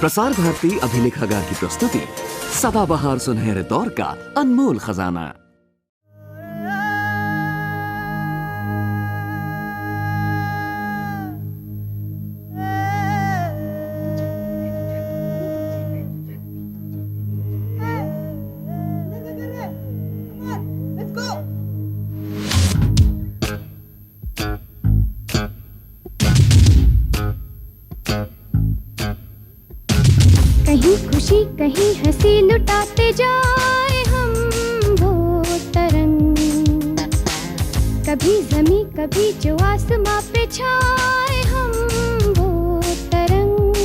प्रसार भारती अभिलेखागार की प्रस्तुति सदाबहार सुनहरे दौर का अनमोल खजाना। कहीं खुशी कहीं हंसी लुटाते जाए हम वो तरंग, कभी ज़मीं कभी जो आसमां पे छाए हम वो तरंग।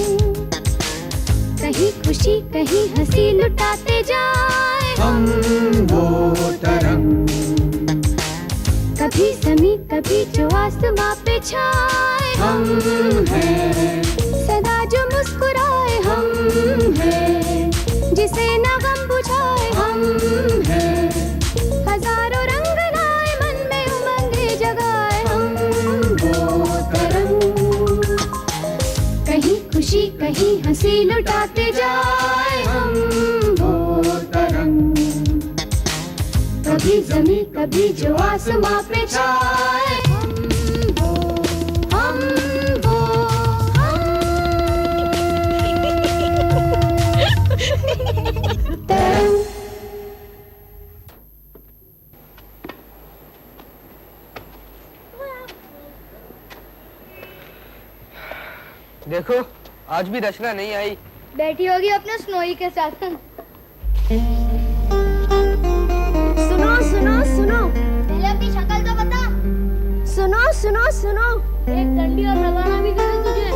कहीं खुशी कहीं हंसी लुटाते जाए हम वो तरंग, कभी ज़मीं कभी जो आसमां पे छाए हम हैं, सदा जो मुस्कुराए हम हैं, जिसे न गम बुझाए हम हैं, हजारों रंग लाए मन में उमंगे जगाए हम वो तरंग। कहीं खुशी कहीं हंसी लुटाते जाए हम वो तरंग, कभी ज़मीं कभी जो आसमां पे छाए हम वो तरंग। देखो आज भी रचना नहीं आई। बैठी होगी अपने स्नोई के साथ। सुनो सुनो सुनो, पहले अपनी शक्ल तो बता। सुनो सुनो सुनो, एक डंडी और लगाना भी दे तुझे।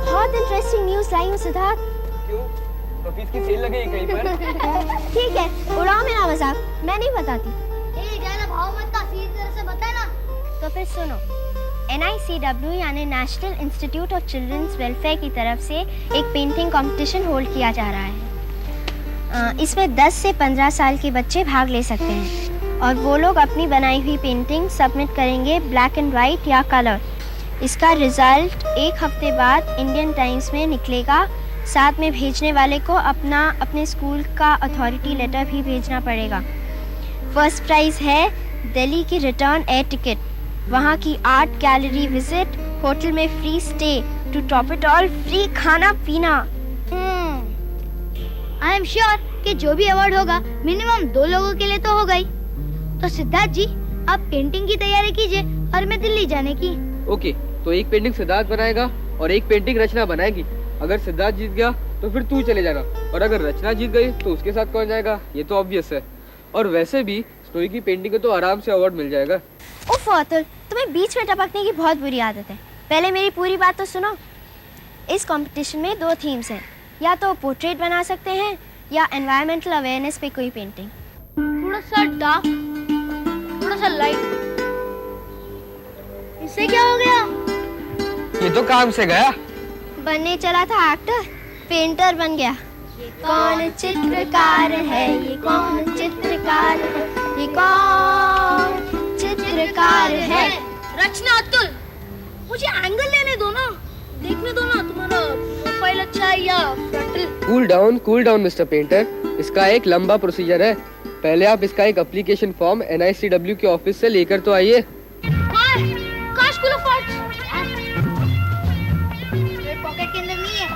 बहुत इंटरेस्टिंग न्यूज़ लाई हूँ सिद्धार्थ। क्यों? ऑफिस की सेल लगेगी कहीं पर? ठीक है, उड़ाओ मेरा मजाक, मैं नहीं बताती। ज्यादा भाव मत का, सीधी तरह से बता ना। तो फिर सुनो, NICW यानी National Institute of Children's Welfare की तरफ से एक पेंटिंग कंपटीशन होल्ड किया जा रहा है। इसमें 10 से 15 साल के बच्चे भाग ले सकते हैं और वो लोग अपनी बनाई हुई पेंटिंग सबमिट करेंगे ब्लैक एंड वाइट या कलर। इसका रिजल्ट 1 हफ्ते बाद इंडियन टाइम्स में निकलेगा। साथ में भेजने वाले को अपने स्कूल का अथॉरिटी लेटर भी भेजना पड़ेगा। फर्स्ट प्राइज़ है दिल्ली की रिटर्न एयर टिकट, वहाँ की आर्ट गैलरी विजिट, होटल में free stay, to top it all free खाना पीना। आई एम श्योर कि जो भी अवार्ड होगा मिनिमम 2 लोगों के लिए तो होगा ही। तो सिद्धार्थ जी, आप पेंटिंग की तैयारी कीजिए और मैं दिल्ली जाने की। ओके, तो एक पेंटिंग सिद्धार्थ बनाएगा और एक पेंटिंग रचना बनाएगी। अगर सिद्धार्थ जीत गया तो फिर तू चले जाना, और अगर रचना जीत गई तो उसके साथ कौन जाएगा, ये तो ऑब्वियस है। और वैसे भी स्टोरी की पेंटिंग को तो आराम से अवार्ड मिल जाएगा। उफ अतुल, तुम्हें बीच में टपकने की बहुत बुरी आदत है। पहले मेरी पूरी बात तो सुनो। इस कंपटीशन में 2 थीम्स हैं, या तो पोर्ट्रेट बना सकते हैं या एनवायरमेंटल अवेयरनेस पे कोई पेंटिंग। थोड़ा सा डार्क, थोड़ा सा लाइट। इससे क्या हो गया? ये तो काम से गया। बनने चला था एक्टर, पेंटर बन गया। ये कौन चित्रकार है, ये कौन चित्रकार है, ये कौन चित्रकार है। रचना अतुल, मुझे एंगल लेने दो ना, देखने दो ना तुम्हारा प्रोफाइल अच्छा है या frontal. Cool down mister painter. इसका एक लंबा प्रोसीजर है। पहले आप इसका एक एप्लीकेशन फॉर्म NICW के ऑफिस से लेकर तो आइए। स्कूल ऑफ आर्ट्स मेरे पॉकेट के अंदर नहीं है।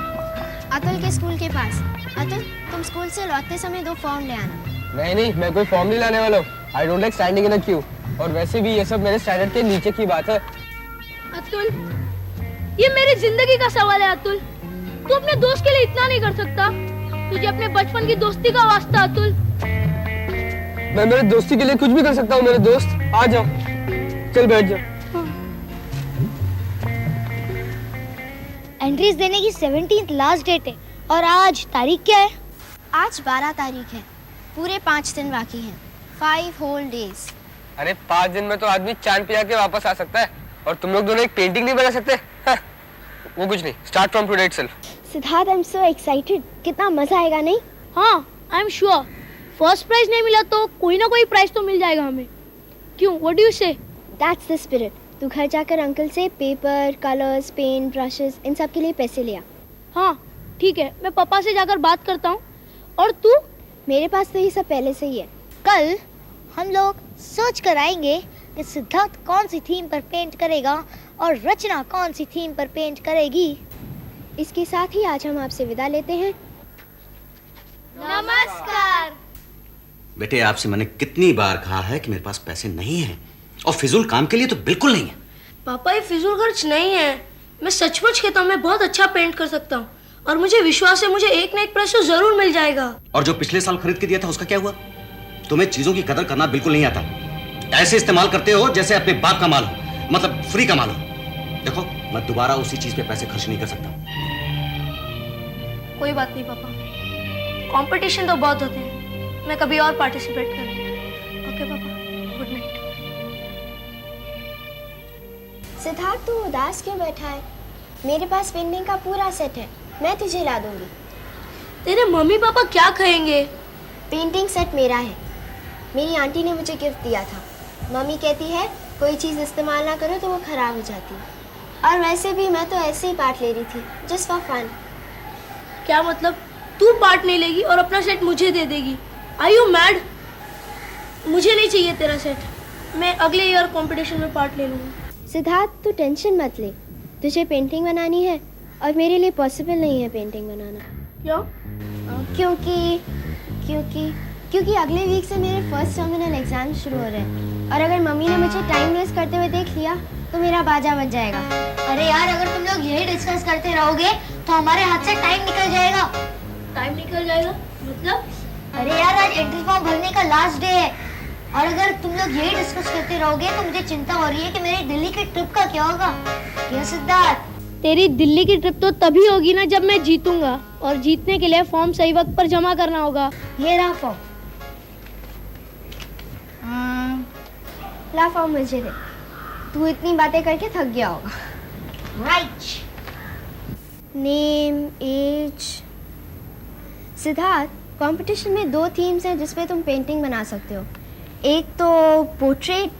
अतुल के स्कूल के पास। अतुल, तुम स्कूल से लौटते समय 2 फॉर्म ले आना। नहीं, मैं कोई फॉर्म नहीं लाने वाला हूँ। I don't like standing in a Q. और वैसे भी ये सब मेरे स्टैंडर्ड के नीचे की बात है। अतुल, ये मेरी जिंदगी का सवाल है अतुल। तू अपने दोस्त के लिए इतना नहीं कर सकता? तुझे अपने बचपन की दोस्ती का वास्ता अतुल। मैं मेरे दोस्ती के लिए कुछ भी कर सकता हूँ। मेरे दोस्त आ जाओ, चल बैठ जाओ। एंट्रीज देने की 17th लास्ट डेट है और आज तारीख क्या है? आज 12 तारीख है। पूरे 5 दिन बाकी हैं। 5 होल डेज। अरे 5 दिन में तो आदमी चांद पे जाके वापस आ सकता है, और तुम लोग दोनों एक पेंटिंग नहीं बना सकते? वो कुछ नहीं, start from today itself. Siddharth, I am so excited. कितना मजा आएगा नहीं? हाँ, I am sure. First prize नहीं मिला तो कोई ना कोई प्राइज तो मिल जाएगा हमें। क्यों, व्हाट डू यू से? That's the spirit. तू घर जाकर अंकल से पेपर, कलर्स, पेन, ब्रशेस इन सब के लिए पैसे लिया। हाँ, ठीक है, मैं पापा से जाकर बात करता हूँ। और तू? मेरे पास तो ये सब पहले से ही है। कल हम लोग सोच कर आएंगे कि सिद्धार्थ कौन सी थीम पर पेंट करेगा और रचना कौन सी थीम पर पेंट करेगी। इसके साथ ही आज हम आपसे विदा लेते हैं। नमस्कार। बेटे, आपसे मैंने कितनी बार कहा है कि मेरे पास पैसे नहीं हैं, और फिजूल काम के लिए तो बिल्कुल नहीं है। पापा, ये फिजूल खर्च नहीं है। मैं सचमुच कहता हूँ, मैं बहुत अच्छा पेंट कर सकता हूँ और मुझे विश्वास है मुझे एक ना एक प्राइज तो जरूर मिल जाएगा। और जो पिछले साल खरीद के दिया था उसका क्या हुआ? तुम्हें चीजों की कदर करना बिल्कुल नहीं आता। ऐसे इस्तेमाल करते हो जैसे अपने बाप का माल हो, मतलब फ्री का माल हो। देखो, मैं दोबारा उसी चीज पे पैसे खर्च नहीं कर सकता। कोई बात नहीं पापा, कंपटीशन तो बहुत होते हैं, मैं कभी और पार्टिसिपेट करूँगी। ओके पापा, गुड नाइट। सिद्धार्थ, तू उदास क्यों बैठा है? मेरे पास पेंटिंग का पूरा सेट है, मैं तुझे ला दूंगी। तेरे मम्मी पापा क्या कहेंगे? पेंटिंग सेट मेरा है, मेरी आंटी ने मुझे गिफ्ट दिया था। मम्मी कहती है कोई चीज़ इस्तेमाल ना करो तो वो खराब हो जाती है। और वैसे भी मैं तो ऐसे ही पार्ट ले रही थी, जस्ट फॉर फन। क्या मतलब, तू पार्ट नहीं लेगी और अपना सेट मुझे दे देगी? Are you mad? मुझे नहीं चाहिए तेरा सेट, मैं अगले ईयर कंपटीशन में पार्ट ले लूँगी। सिद्धार्थ, तू टेंशन मत ले, तुझे पेंटिंग बनानी है और मेरे लिए पॉसिबल नहीं है पेंटिंग बनाना। क्यों? क्योंकि अगले वीक से मेरे फर्स्ट टर्मिनल एग्जाम शुरू हो रहे हैं और अगर मम्मी ने मुझे टाइम वेस्ट करते हुए देख लिया तो मेरा बाजा बज जाएगा। अरे यार, अगर तुम लोग यही डिस्कस करते रहोगे तो हमारे हाथ से टाइम निकल जाएगा। टाइम निकल जाएगा मतलब? अरे यार, आज एंट्री फॉर्म भरने का लास्ट डे है और अगर तुम लोग यही डिस्कस करते रहोगे तो मुझे चिंता हो रही है कि मेरी दिल्ली की ट्रिप का क्या होगा। क्या सिद्धार्थ? तेरी दिल्ली की ट्रिप तो तभी होगी ना जब मैं जीतूंगा, और जीतने के लिए फॉर्म सही वक्त पर जमा करना होगा। ये रहा फॉर्म। ला फॉर्म मुझे दे, तू इतनी बातें करके थक गया होगा। Right. Name, age. Siddharth, competition में 2 थीम्स हैं जिसपे तुम पेंटिंग बना सकते हो, एक तो पोर्ट्रेट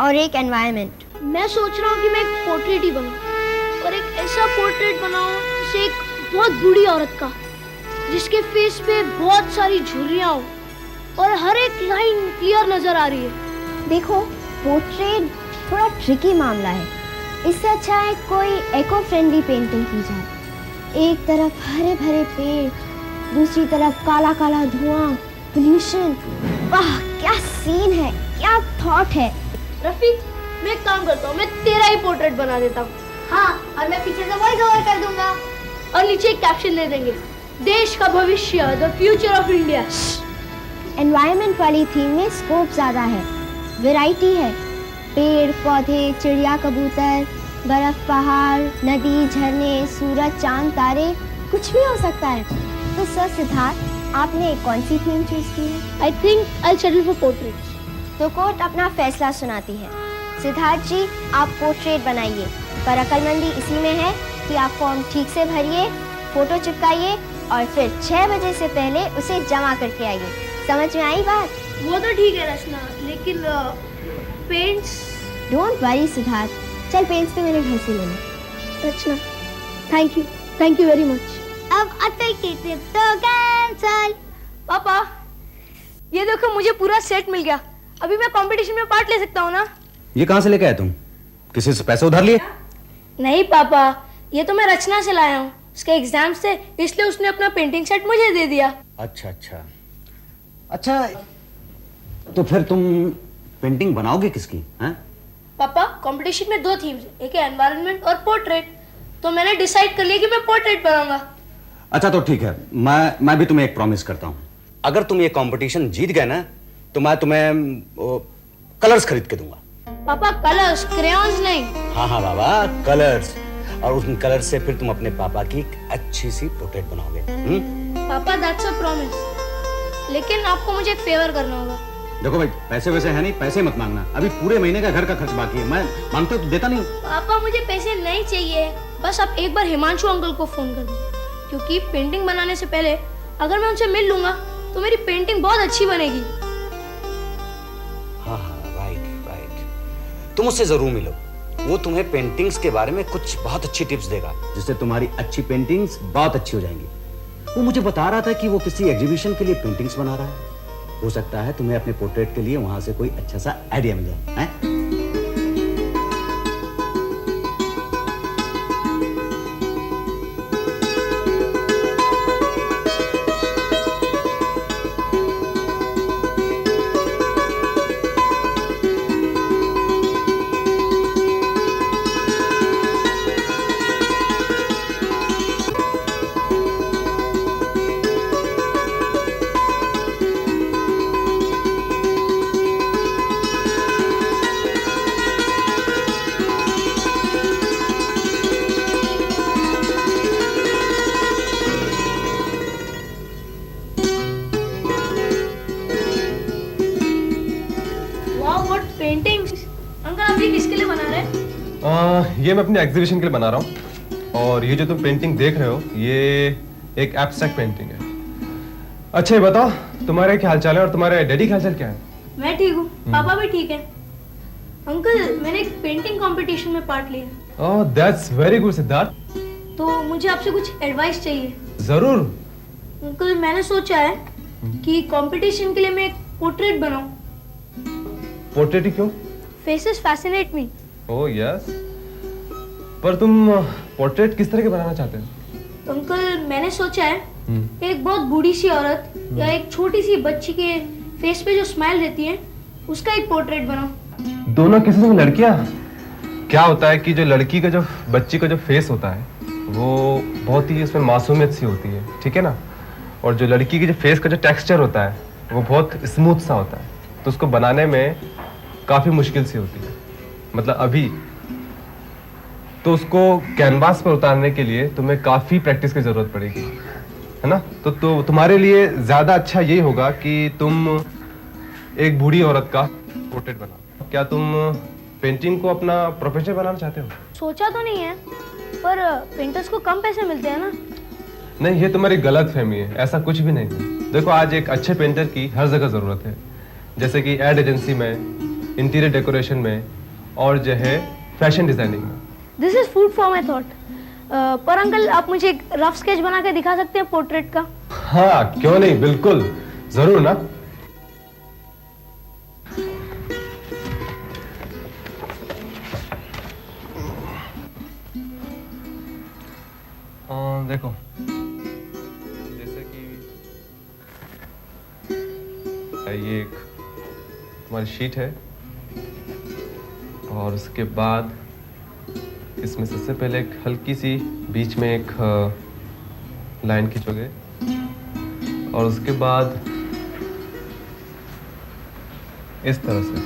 और एक एनवायरनमेंट। मैं सोच रहा हूँ कि मैं एक पोर्ट्रेट ही बनाऊं और एक ऐसा पोर्ट्रेट बनाऊं जैसे एक बहुत बूढ़ी औरत का, जिसके फेस पे बहुत सारी झुर्रियाँ हो और हर एक लाइन क्लियर नजर आ रही है। देखो, पोर्ट्रेट थोड़ा ट्रिकी मामला है, इससे अच्छा है कोई इको फ्रेंडली पेंटिंग की जाए। एक तरफ हरे भरे पेड़, दूसरी तरफ काला काला धुआं, पोल्यूशन। वाह, क्या सीन है, क्या थॉट है। रफीक, मैं एक काम करता हूँ, मैं तेरा ही पोर्ट्रेट बना देता हूँ। हाँ, और मैं पीछे से वॉइस ओवर कर दूंगा और नीचे एक कैप्शन दे देंगे, देश का भविष्य, the future of India. Environment वाली थीम में स्कोप ज़्यादा है, वैरायटी है, पेड़ पौधे, चिड़िया कबूतर, बर्फ पहाड़, नदी, झरने, सूरज, चांद, तारे, कुछ भी हो सकता है। तो सर सिद्धार्थ, आपने कौन सी थीम चूज की है? I think I settle for portraits. तो कोर्ट अपना फैसला सुनाती है। सिद्धार्थ जी, आप पोर्ट्रेट बनाइए, पर अक्लमंदी इसी में है कि आप फॉर्म ठीक से भरिए, फोटो चिपकाइए और फिर 6 बजे से पहले उसे जमा करके आइए। समझ में आई बात? वो तो ठीक है रचना, लेकिन पेंट्स। डोंट वरी सिद्धार्थ, चल पेंट्स तो मेरे घर से ले लो। रचना, थैंक यू वेरी मच। अब अतुल की ट्रिप तो कैंसल। पापा, ये देखो मुझे पूरा सेट मिल गया, अभी मैं कंपटीशन में पार्ट ले सकता हूँ ना? ये कहाँ से लेके आए तुम? किसी से पैसे उधार लिए? नहीं पापा, ये तो मैं रचना से लाया हूँ, उसके एग्जाम्स थे इसलिए उसने अपना पेंटिंग सेट मुझे दे दिया। अच्छा, तो फिर तुम पेंटिंग बनाओगे किसकी? हैं? पापा, कंपटीशन में 2 थीम्स, एक है एनवायरनमेंट और पोर्ट्रेट, तो मैंने डिसाइड कर लिया कि मैं पोर्ट्रेट बनाऊंगा। अच्छा, तो ठीक है, मैं भी तुम्हें एक प्रॉमिस करता हूँ, अगर तुम ये कंपटीशन जीत गए ना तो मैं तुम्हें कलर्स खरीद के दूंगा। पापा, कलर्स, क्रेयॉन्स नहीं। हाँ बाबा, कलर्स, और उन कलर्स से फिर तुम अपने पापा की एक अच्छी सी पोर्ट्रेट बनाओगे। पापा, दैट्स अ प्रॉमिस, लेकिन आपको मुझे एक फेवर करना होगा। देखो भाई, पैसे वैसे है नहीं, पैसे मत मांगना, अभी पूरे महीने का घर का खर्च बाकी है, मैं मांगता तो देता नहीं। पापा, मुझे पैसे नहीं चाहिए, बस आप एक बार हिमांशु अंकल को फोन कर दो, क्योंकि पेंटिंग बनाने से पहले अगर मैं उनसे मिल लूंगा तो मेरी पेंटिंग बहुत अच्छी बनेगी। हाँ, राइट, तुम उससे जरूर मिलो, वो तुम्हें पेंटिंग्स के बारे में कुछ बहुत अच्छी टिप्स देगा, जिससे तुम्हारी अच्छी पेंटिंग्स बहुत अच्छी हो जाएंगी। वो मुझे बता रहा था कि वो किसी एग्जीबिशन के लिए पेंटिंग्स बना रहा है। हो सकता है तुम्हें अपने पोर्ट्रेट के लिए वहां से कोई अच्छा सा आइडिया मिल जाए, हैं? किसके लिए बना रहे हैं? ये मैं अपने एग्जीबिशन के लिए बना रहा हूँ। और ये जो तुम पेंटिंग देख रहे हो, ये एक एब्स्ट्रैक्ट पेंटिंग है। अच्छा ये बताओ, तुम्हारे क्या हालचाल है और तुम्हारे डैडी का हालचाल क्या है? मैं ठीक हूँ, पापा भी ठीक है। अंकल, मैंने एक पेंटिंग कंपटीशन में पार्ट लिया। ओह, दैट्स वेरी गुड सिद्धार्थ। तो मुझे आपसे कुछ एडवाइस चाहिए। जरूर। अंकल, मैंने सोचा है कि कंपटीशन के लिए मैं एक पोर्ट्रेट बनाऊं। पोर्ट्रेट ही क्यों? फेसेस फैसिनेट मी। Oh yes. पर तुम पोर्ट्रेट किस तरह के बनाना चाहते हो? अंकल, मैंने सोचा है एक बहुत बूढ़ी सी औरत या एक छोटी सी बच्ची के फेस पे जो स्माइल रहती है उसका एक पोर्ट्रेट बनाऊं। दोनों किस्म की लड़कियां? क्या होता है कि जो लड़की का जो बच्ची का जो फेस होता है वो बहुत ही उसमें मासूमियत सी होती है, ठीक है ना? और जो लड़की की जो फेस का जो टेक्सचर होता है वो बहुत स्मूथ सा होता है, तो उसको बनाने में काफ़ी मुश्किल सी होती है। मतलब अभी तो उसको कैनवास पर उतारने के लिए तुम्हें काफ़ी प्रैक्टिस की ज़रूरत पड़ेगी, है ना? तो तुम्हारे लिए ज़्यादा अच्छा यही होगा कि तुम एक बूढ़ी औरत का पोर्ट्रेट बनाओ। क्या तुम पेंटिंग को अपना प्रोफेशन बनाना चाहते हो? सोचा तो नहीं है, पर पेंटर्स को कम पैसे मिलते हैं ना। नहीं, ये तुम्हारी गलत फहमी है, ऐसा कुछ भी नहीं है। देखो, आज एक अच्छे पेंटर की हर जगह ज़रूरत है, जैसे कि एड एजेंसी में, इंटीरियर डेकोरेशन में और जो है फैशन डिजाइनिंग में। This is food for my thought. पर अंकल, आप मुझे एक रफ स्केच बना के दिखा सकते हैं पोर्ट्रेट का? हाँ, क्यों नहीं, बिल्कुल, जरूर ना। देखो, जैसे कि ये एक हमारी शीट है और उसके बाद इसमें सबसे पहले एक हल्की सी बीच में एक लाइन खींचोगे और उसके बाद इस तरह से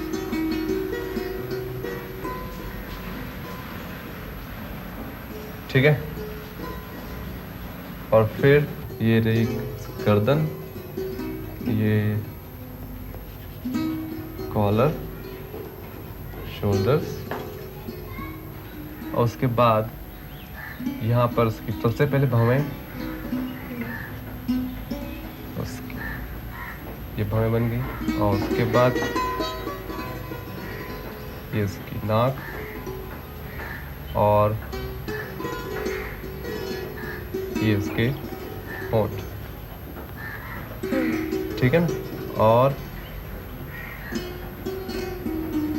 ठीक है। और फिर ये रही गर्दन, ये कॉलर, शोल्डर्स और उसके बाद यहाँ पर उसकी सबसे पहले भवें, उसकी ये भवें बन गई और उसके बाद ये उसकी नाक और ये उसके होंठ, ठीक है ना? और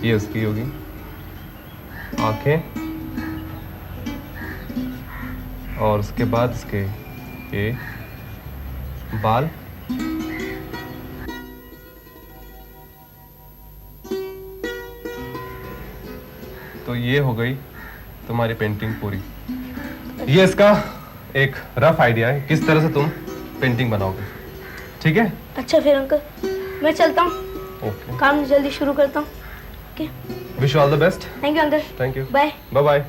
ये उसकी होगी आंखें और उसके बाद इसके ये बाल। तो ये हो गई तुम्हारी पेंटिंग पूरी। ये इसका एक रफ आइडिया है किस तरह से तुम पेंटिंग बनाओगे, ठीक है? अच्छा फिर अंकल, मैं चलता हूँ। ओके, काम जल्दी शुरू करता हूँ। Okay, wish you all the best. Thank you uncle. Thank you, bye bye bye.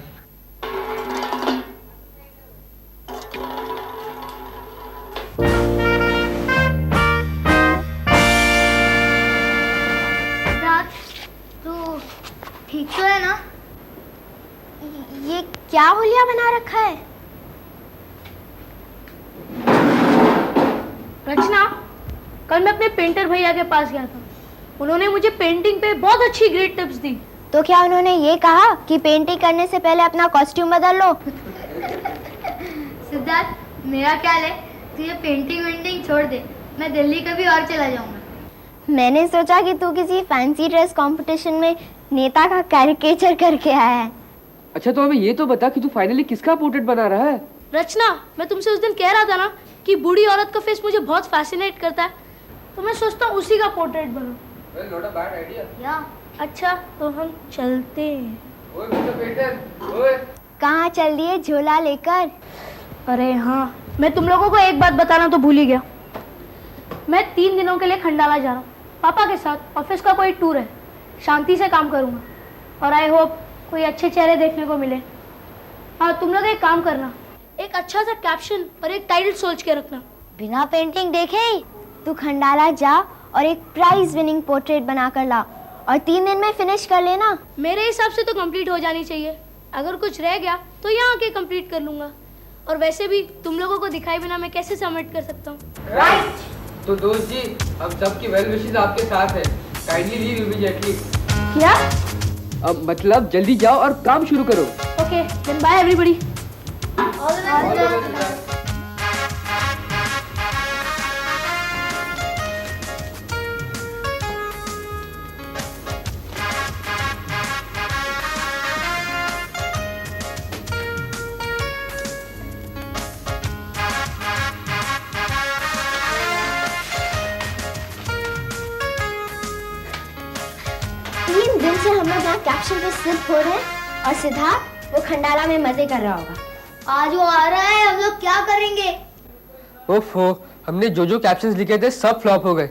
तू ठीक तो है ना? ये क्या हुलिया बना रखा है? रचना, कल मैं अपने पेंटर भैया के पास गया था। उन्होंने मुझे पेंटिंग पे बहुत अच्छी ग्रेट टिप्स दी तो क्या उन्होंने ये कहा कि पेंटिंग करने से पहले अपना कॉस्ट्यूम बदल लो? सिद्धार्थ, मेरा ख्याल है तू ये पेंटिंग वेंटिंग छोड़ दे, मैं दिल्ली कभी और चला जाऊंगा। मैंने सोचा कि तू किसी फैंसी ड्रेस कंपटीशन में नेता का कैरिकेचर करके आया है। अच्छा तो हमें ये तो बता कि तू फाइनली किसका पोर्ट्रेट बना रहा है? रचना, मैं तुमसे उस दिन कह रहा था ना कि बूढ़ी औरत का फेस मुझे बहुत फैसिनेट करता है, तो मैं सोचता हूँ उसी का पोर्ट्रेट बनाऊं। Well, not a bad idea. या अच्छा तो हम चलते हैं। ओए मिस्टर पेंटर, ओए। कहाँ चल दिए झोला लेकर? अरे हाँ, मैं तुम लोगों को एक बात बताना तो भूल ही गया। मैं 3 दिनों के लिए खंडाला जा रहा हूँ पापा के साथ। ऑफिस का कोई टूर है, शांति से काम करूँगा और आई होप कोई अच्छे चेहरे देखने को मिले। हाँ, तुम लोग एक काम करना, एक अच्छा सा कैप्शन और एक टाइटल सोच के रखना। बिना पेंटिंग देखे ही तू खंडाला जा और एक प्राइज विनिंग पोर्ट्रेट बनाकर ला और 3 दिन में फिनिश कर लेना। मेरे हिसाब से तो कंप्लीट हो जानी चाहिए। अगर कुछ रह गया तो यहाँ आके कंप्लीट कर लूँगा। और वैसे भी तुम लोगों को दिखाए बिना मैं कैसे सबमिट कर सकता हूँ? राइट। तो दोस्त जी, हम सबकी वेल विशेस आपके साथ है। Kindly leave immediately. क्या? अब मतलब जल्दी जाओ और काम शुरू करो। Okay, then bye everybody. दिन से हम लोग यहाँ कैप्शन पे सिर्फ हो रहे हैं और सिद्धार्थ वो खंडाला में मजे कर रहा होगा। आज वो आ रहा है, हम लोग क्या करेंगे? ओफो, हमने जो जो कैप्शंस लिखे थे सब फ्लॉप हो गए।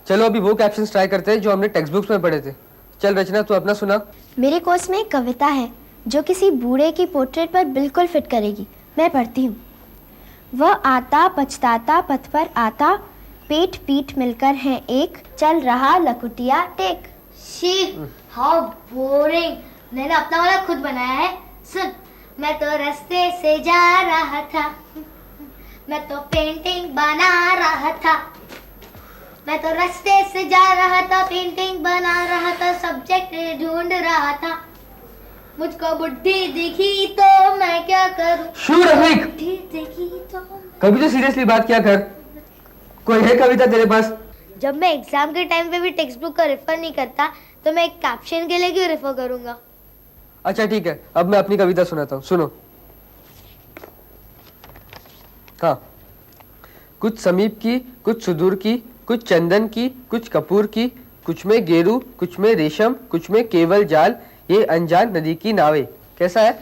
चलो अभी वो कैप्शंस ट्राई करते हैं जो हमने टेक्स्ट बुक्स में पढ़े थे। चल रचना, तू अपना सुना। मेरे कोर्स में एक कविता है जो किसी बूढ़े की पोर्ट्रेट पर बिल्कुल फिट करेगी। मैं पढ़ती हूँ। वह आता पछताता पथ पर आता, पेट पीठ मिलकर हैं एक, चल रहा लकुटिया टेक। She, how boring. मैंने अपना वाला खुद बनाया है। सुन, मैं तो रास्ते से जा रहा था, मैं तो पेंटिंग बना रहा था, मैं तो रास्ते से जा रहा था, पेंटिंग बना रहा था, सब्जेक्ट ढूंढ रहा था, मुझको बुढ़ी दिखी तो मैं क्या करूं? शू रफीक, बुढ़ी दिखी तो कभी तो सीरियसली बात किया कर। कोई है कविता तेरे पास? जब मैं एग्जाम के टाइम पे भी टेक्स्ट बुक का रेफर नहीं करता तो मैं एक कैप्शन के लिए क्यों रेफर करूंगा? अच्छा ठीक है, अब मैं अपनी कविता सुनाता हूँ, सुनो। हाँ, कुछ समीप की, कुछ सुदूर की, कुछ चंदन की, कुछ कपूर की, कुछ में गेरू, कुछ में रेशम, कुछ में केवल जाल, ये अनजान नदी की नावे। कैसा है?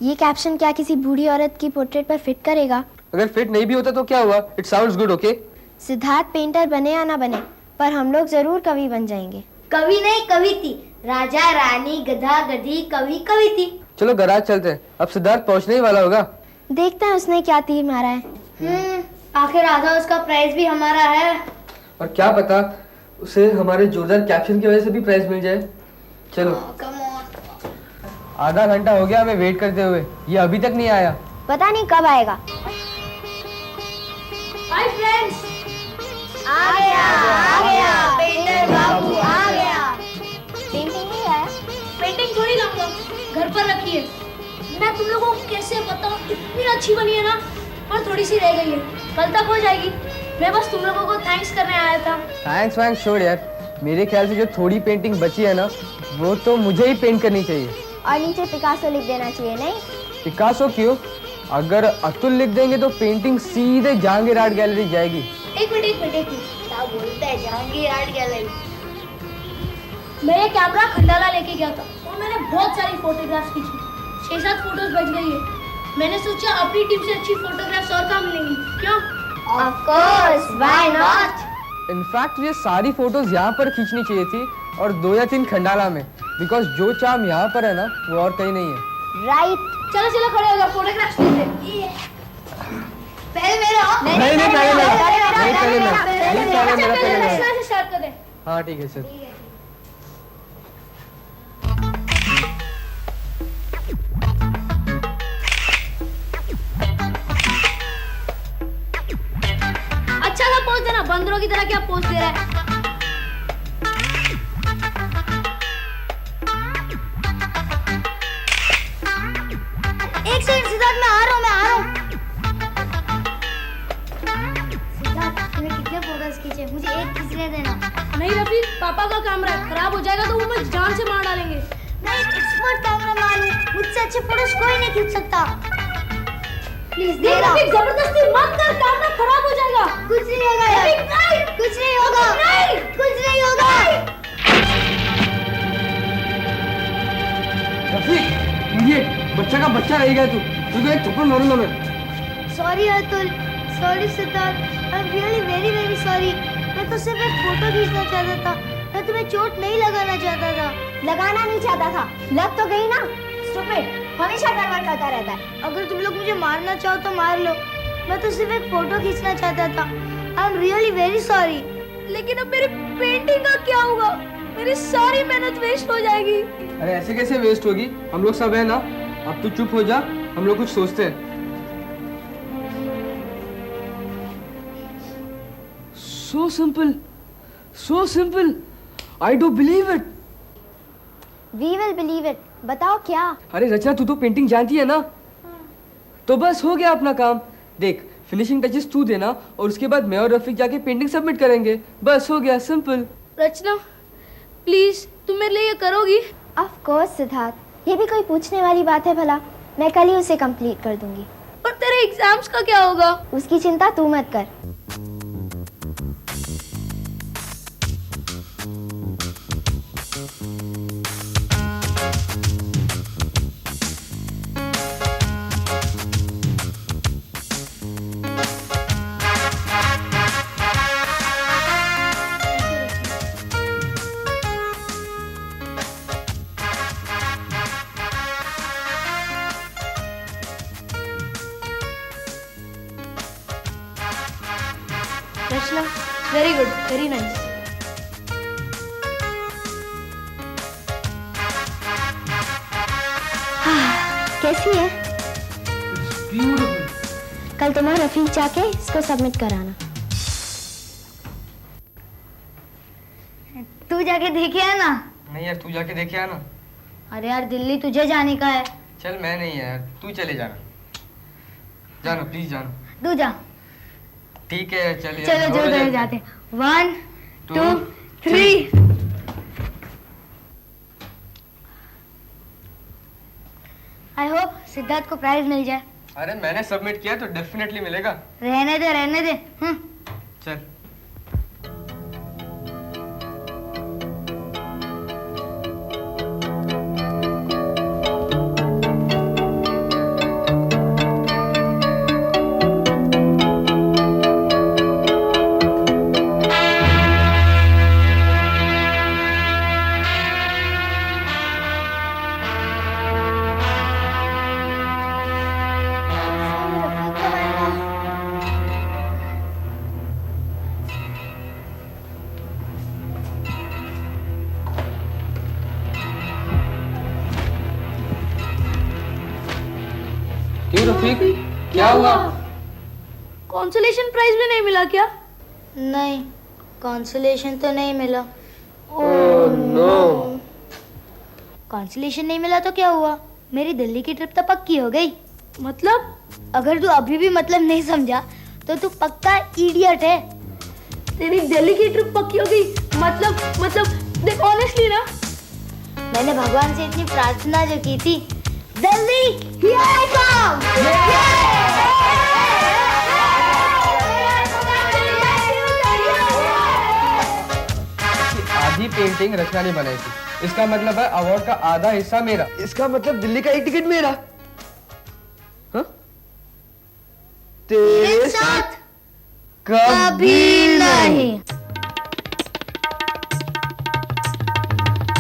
ये कैप्शन क्या किसी बूढ़ी औरत की पोर्ट्रेट पर फिट करेगा? अगर फिट नहीं भी होता तो क्या हुआ? It sounds good, okay? Siddharth painter बने या ना बने, पर हम लोग जरूर कवि बन जाएंगे। कवि नहीं, कविती। राजा रानी गधा गधी कवि कविती। चलो गराज चलते हैं, अब सिद्धार्थ पहुंचने ही वाला होगा। देखते हैं उसने क्या तीर मारा है। आखिर आधा उसका प्राइस भी हमारा है। और क्या पता उसे हमारे जोरदार कैप्शन की वजह से भी प्राइज मिल जाए। चलो। Come on. आधा घंटा हो गया हमें वेट करते हुए, ये अभी तक नहीं आया। पता नहीं कब आएगा। हाय फ्रेंड्स, आ गया पेंटर बाबू आ गया। पेंटिंग नहीं आया? पेंटिंग थोड़ी लाऊंगा, घर पर रखी है। मैं तुम लोगों को कैसे बताऊं, इतनी अच्छी बनी है ना, पर थोड़ी सी रह गई है, कल तक हो जाएगी। मैं बस तुम लोगों को थैंक्स करने आया था। थैंक्स वैंक्स छोड़ यार, मेरे ख्याल से जो थोड़ी पेंटिंग बची है ना, वो तो मुझे ही पेंट करनी चाहिए। और नीचे पिकासो लिख देना चाहिए, नहीं? पिकासो क्यों? अगर अतुल लिख देंगे तो पेंटिंग सीधे जहांगीर आर्ट गैलरी जाएगी। एक मिनट, क्या बोलता है जहांगीर आर्ट गैलरी? मैं ये कैमरा खंडाला लेके गया था और मैंने बहुत सारी फोटोग्राफ्स खींची। 6-7 फोटोज बच गई है। मैंने सोचा अपनी टीम से अच्छी फोटोग्राफ्स और कहाँ मिलेंगी, क्यों? Of course, why not? In fact ये सारी फोटोज यहाँ पर खींचनी चाहिए थी और 2 या 3 खंडाला में, बिकॉज जो चार्म यहाँ पर है ना वो और कहीं नहीं है। राइट। चलो चलो खड़े हो जाओ, फोटोग्राफ्स लेते हैं। पहले मेरा। नहीं, पहले मेरा। अच्छा, से स्टार्ट कर दे। हाँ ठीक है सर। अच्छा सा पोज देना, बंदरों की तरह क्या पोज दे रहा है? सेकंड सिद्धार्थ, मैं आ रहा हूँ। सिद्धार्थ, तूने कितने फोटोज खींचे? मुझे एक खींचने देना। नहीं रफीक, पापा का कैमरा खराब हो जाएगा तो वो मुझे जान से मार डालेंगे। मैं एक एक्सपर्ट कैमरामैन हूँ, मुझसे अच्छे फोटोज कोई नहीं खींच सकता। प्लीज दे रहा। जबरदस्ती मत कर, कैमरा खराब हो जाएगा। कुछ नहीं होगा यार, कुछ नहीं होगा, कुछ नहीं होगा। रफीक, ये बच्चा का बच्चा रह गया तू एक थप्पड़ मारूंगा मैं। Sorry Atul, sorry Siddharth, I am really very very sorry. मैं तो सिर्फ एक फोटो खींचना चाहता था, मैं तुम्हें चोट नहीं लगाना चाहता था। लगाना नहीं चाहता था, लग तो गई ना। स्टूपिड, हमेशा गड़बड़ करता रहता है। अगर तुम लोग मुझे मारना चाहो तो मार लो, मैं तो सिर्फ एक फोटो खींचना चाहता था। I am really very sorry. लेकिन अब मेरी पेंटिंग का क्या होगा? मेरी सारी मेहनत वेस्ट हो जाएगी। अरे ऐसे कैसे वेस्ट होगी? हम लोग सब है ना। अब तू चुप हो जा, हम लोग कुछ सोचते हैं। So simple, so simple. I do believe it. We will believe it. बताओ क्या? अरे रचना, तू तो पेंटिंग जानती है ना, तो बस हो गया अपना काम। देख, फिनिशिंग टचेस तू देना और उसके बाद मैं और रफीक जाके पेंटिंग सबमिट करेंगे। बस हो गया, सिंपल। रचना प्लीज, तुम मेरे लिए ये करोगी? ऑफ कोर्स सिद्धार्थ, ये भी कोई पूछने वाली बात है भला? मैं कल ही उसे कंप्लीट कर दूंगी। और तेरे एग्जाम्स का क्या होगा? उसकी चिंता तू मत कर। रचना, वेरी गुड, वेरी नाइस। कैसी है? कल तुम्हें रफीक जाके इसको सबमिट कराना। तू जाके देखे है ना? नहीं यार, तू जाके देखे आ ना। अरे यार, दिल्ली तुझे जाने का है। चल मैं नहीं यार, तू चले जाना। जाना प्लीज, जाना। तू जा। ठीक है, चल चलो जो घर जाते। 1 2 3। आई होप सिद्धार्थ को प्राइज मिल जाए। अरे मैंने सबमिट किया तो डेफिनेटली मिलेगा। रहने दे, रहने दे। चल। क्यों रफीक, क्या हुआ? कॉन्सोलेशन प्राइज भी नहीं मिला क्या? नहीं, कॉन्सोलेशन तो नहीं मिला। Oh no. कॉन्सोलेशन नहीं मिला तो क्या हुआ? मेरी दिल्ली की ट्रिप तो पक्की हो गई। मतलब? अगर तू अभी भी मतलब नहीं समझा तो तू पक्का इडियट है। तेरी दिल्ली की ट्रिप पक्की हो गई? मतलब देख, ऑनेस्टली ना, मैंने भगवान से इतनी प्रार्थना जो की थी, दिल्ली here I come! आधी पेंटिंग रचना ने बनाई थी, इसका मतलब है अवार्ड का आधा हिस्सा मेरा। इसका मतलब दिल्ली का एक टिकट मेरा। हाँ? तेरे साथ कभी नहीं।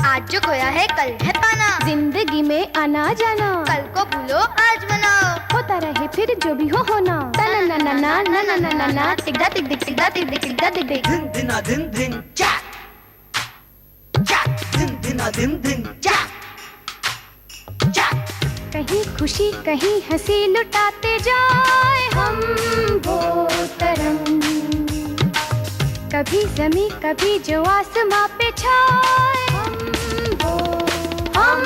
आज जो खोया है कल है पाना, जिंदगी में आना जाना, कल को भूलो आज मनाओ, होता रहे फिर जो भी हो होना। तना ना ना ना ना ना ना ना ना, टिकदा टिक टिक टिकदा टिक टिक टिकदा टिक टिक। दिन दिना दिन दिन चैक चैक, दिन दिना दिन दिन चैक चैक। कहीं खुशी कहीं हंसी लुटाते जाए हम वो तरंग, कभी जमी कभी जो आसमां पे छाए हम